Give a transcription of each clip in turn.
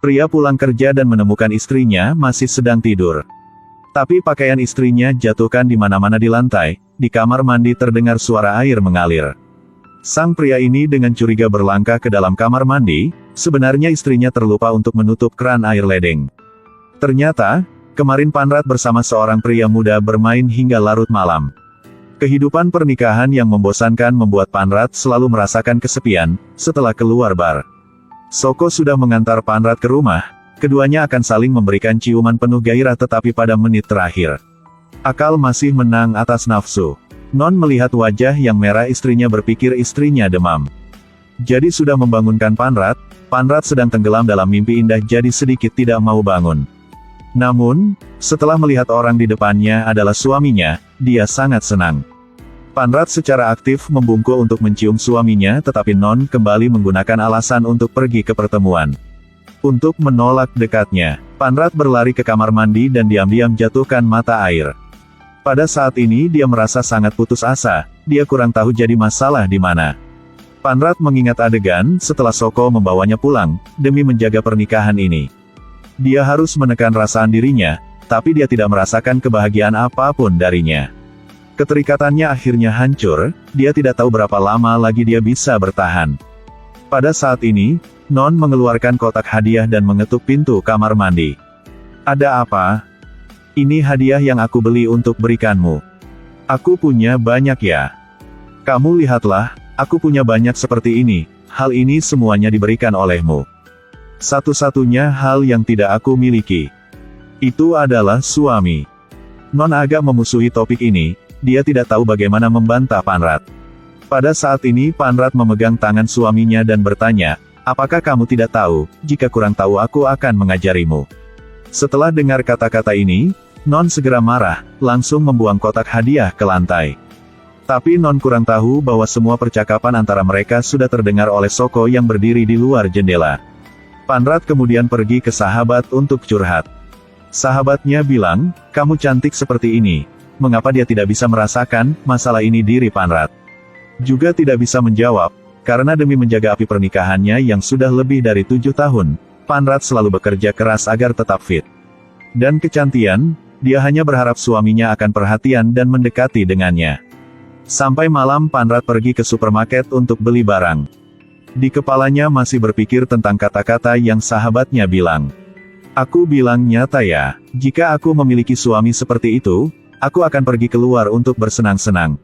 Pria pulang kerja dan menemukan istrinya masih sedang tidur. Tapi pakaian istrinya jatuhkan di mana-mana di lantai. Di kamar mandi terdengar suara air mengalir. Sang pria ini dengan curiga berlangkah ke dalam kamar mandi. Sebenarnya istrinya terlupa untuk menutup keran air ledeng. Ternyata, kemarin Panrat bersama seorang pria muda bermain hingga larut malam. Kehidupan pernikahan yang membosankan membuat Panrat selalu merasakan kesepian setelah keluar bar. Soko sudah mengantar Panrat ke rumah. Keduanya akan saling memberikan ciuman penuh gairah tetapi pada menit terakhir, akal masih menang atas nafsu. Non melihat wajah yang merah istrinya berpikir istrinya demam. Jadi sudah membangunkan Panrat. Panrat sedang tenggelam dalam mimpi indah jadi sedikit tidak mau bangun. Namun, setelah melihat orang di depannya adalah suaminya, dia sangat senang. Panrat secara aktif membungkuk untuk mencium suaminya tetapi Non kembali menggunakan alasan untuk pergi ke pertemuan. Untuk menolak dekatnya, Panrat berlari ke kamar mandi dan diam-diam jatuhkan mata air. Pada saat ini dia merasa sangat putus asa, dia kurang tahu jadi masalah di mana. Panrat mengingat adegan setelah Soko membawanya pulang, demi menjaga pernikahan ini. Dia harus menekan perasaan dirinya, tapi dia tidak merasakan kebahagiaan apapun darinya. Keterikatannya akhirnya hancur, dia tidak tahu berapa lama lagi dia bisa bertahan. Pada saat ini, Non mengeluarkan kotak hadiah dan mengetuk pintu kamar mandi. Ada apa? Ini hadiah yang aku beli untuk berikanmu. Aku punya banyak ya. Kamu lihatlah, aku punya banyak seperti ini, hal ini semuanya diberikan olehmu. Satu-satunya hal yang tidak aku miliki, itu adalah suami. Non agak memusuhi topik ini, dia tidak tahu bagaimana membantah Panrat. Pada saat ini Panrat memegang tangan suaminya dan bertanya, apakah kamu tidak tahu, jika kurang tahu aku akan mengajarimu. Setelah dengar kata-kata ini, Non segera marah, langsung membuang kotak hadiah ke lantai. Tapi Non kurang tahu bahwa semua percakapan antara mereka sudah terdengar oleh Soko yang berdiri di luar jendela. Panrat kemudian pergi ke sahabat untuk curhat. Sahabatnya bilang, kamu cantik seperti ini, mengapa dia tidak bisa merasakan masalah ini diri Panrat? Juga tidak bisa menjawab, karena demi menjaga api pernikahannya yang sudah lebih dari 7 tahun, Panrat selalu bekerja keras agar tetap fit. Dan kecantian, dia hanya berharap suaminya akan perhatian dan mendekati dengannya. Sampai malam Panrat pergi ke supermarket untuk beli barang. Di kepalanya masih berpikir tentang kata-kata yang sahabatnya bilang. Aku bilang nyata ya, jika aku memiliki suami seperti itu, aku akan pergi keluar untuk bersenang-senang.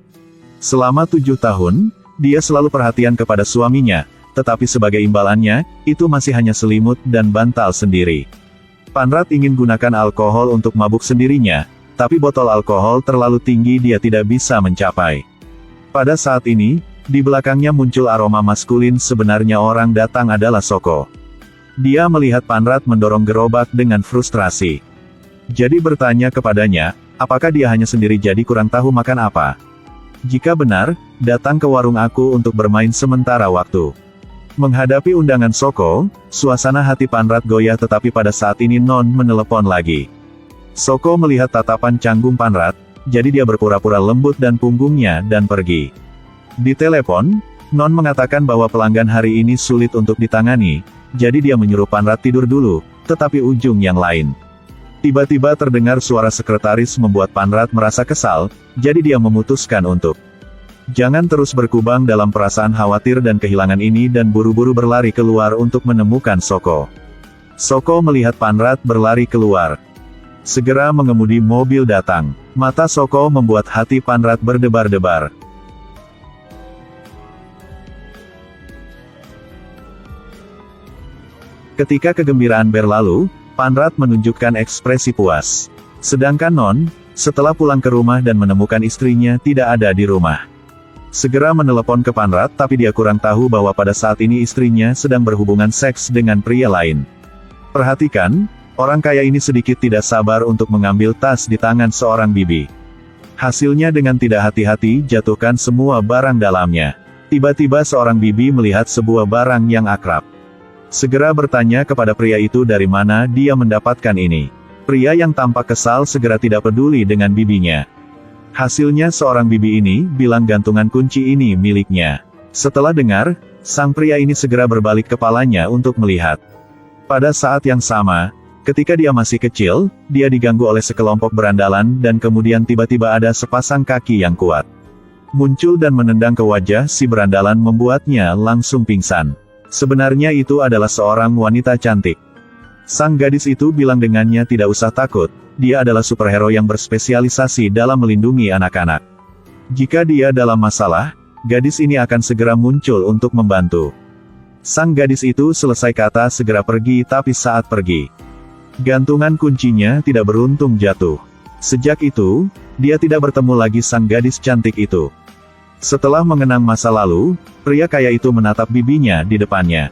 Selama 7 tahun, dia selalu perhatian kepada suaminya, tetapi sebagai imbalannya, itu masih hanya selimut dan bantal sendiri. Panrat ingin gunakan alkohol untuk mabuk sendirinya, tapi botol alkohol terlalu tinggi dia tidak bisa mencapai. Pada saat ini, di belakangnya muncul aroma maskulin sebenarnya orang datang adalah Soko. Dia melihat Panrat mendorong gerobak dengan frustrasi. Jadi bertanya kepadanya, apakah dia hanya sendiri jadi kurang tahu makan apa? Jika benar, datang ke warung aku untuk bermain sementara waktu. Menghadapi undangan Soko, suasana hati Panrat goyah tetapi pada saat ini Non menelepon lagi. Soko melihat tatapan canggung Panrat, jadi dia berpura-pura lembut dan punggungnya dan pergi. Di telepon, Non mengatakan bahwa pelanggan hari ini sulit untuk ditangani, jadi dia menyuruh Panrat tidur dulu, tetapi ujung yang lain. Tiba-tiba terdengar suara sekretaris membuat Panrat merasa kesal, jadi dia memutuskan untuk jangan terus berkubang dalam perasaan khawatir dan kehilangan ini dan buru-buru berlari keluar untuk menemukan Soko. Soko melihat Panrat berlari keluar. Segera mengemudi mobil datang. Mata Soko membuat hati Panrat berdebar-debar. Ketika kegembiraan berlalu, Panrat menunjukkan ekspresi puas. Sedangkan Non, setelah pulang ke rumah dan menemukan istrinya tidak ada di rumah, segera menelepon ke Panrat tapi dia kurang tahu bahwa pada saat ini istrinya sedang berhubungan seks dengan pria lain. Perhatikan, orang kaya ini sedikit tidak sabar untuk mengambil tas di tangan seorang bibi. Hasilnya dengan tidak hati-hati jatuhkan semua barang dalamnya. Tiba-tiba seorang bibi melihat sebuah barang yang akrab. Segera bertanya kepada pria itu dari mana dia mendapatkan ini. Pria yang tampak kesal segera tidak peduli dengan bibinya. Hasilnya seorang bibi ini bilang gantungan kunci ini miliknya. Setelah dengar, sang pria ini segera berbalik kepalanya untuk melihat. Pada saat yang sama, ketika dia masih kecil, dia diganggu oleh sekelompok berandalan dan kemudian tiba-tiba ada sepasang kaki yang kuat muncul dan menendang ke wajah si berandalan membuatnya langsung pingsan. Sebenarnya itu adalah seorang wanita cantik. Sang gadis itu bilang dengannya tidak usah takut, dia adalah superhero yang berspesialisasi dalam melindungi anak-anak. Jika dia dalam masalah, gadis ini akan segera muncul untuk membantu. Sang gadis itu selesai kata segera pergi tapi saat pergi, gantungan kuncinya tidak beruntung jatuh. Sejak itu, dia tidak bertemu lagi sang gadis cantik itu. Setelah mengenang masa lalu, pria kaya itu menatap bibinya di depannya.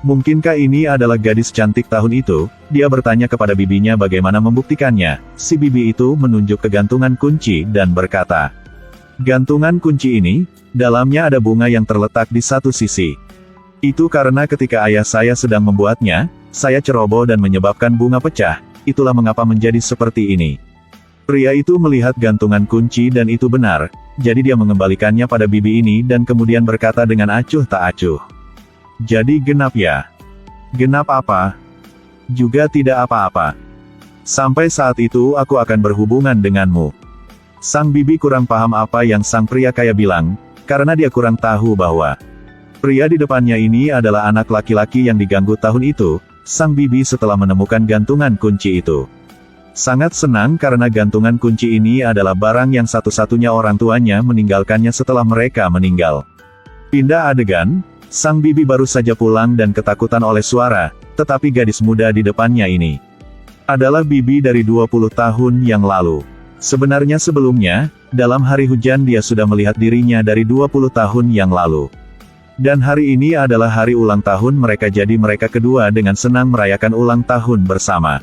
Mungkinkah ini adalah gadis cantik tahun itu? Dia bertanya kepada bibinya bagaimana membuktikannya. Si bibi itu menunjuk ke gantungan kunci dan berkata, "Gantungan kunci ini, dalamnya ada bunga yang terletak di satu sisi. Itu karena ketika ayah saya sedang membuatnya, saya ceroboh dan menyebabkan bunga pecah, itulah mengapa menjadi seperti ini." Pria itu melihat gantungan kunci dan itu benar, jadi dia mengembalikannya pada bibi ini dan kemudian berkata dengan acuh tak acuh, "Jadi genap ya?" "Genap apa?" "Juga tidak apa-apa. Sampai saat itu aku akan berhubungan denganmu." Sang bibi kurang paham apa yang sang pria kaya bilang, karena dia kurang tahu bahwa pria di depannya ini adalah anak laki-laki yang diganggu tahun itu. Sang bibi setelah menemukan gantungan kunci itu sangat senang karena gantungan kunci ini adalah barang yang satu-satunya orang tuanya meninggalkannya setelah mereka meninggal. Pindah adegan, sang bibi baru saja pulang dan ketakutan oleh suara, tetapi gadis muda di depannya ini adalah bibi dari 20 tahun yang lalu. Sebenarnya sebelumnya, dalam hari hujan dia sudah melihat dirinya dari 20 tahun yang lalu. Dan hari ini adalah hari ulang tahun mereka jadi mereka kedua dengan senang merayakan ulang tahun bersama.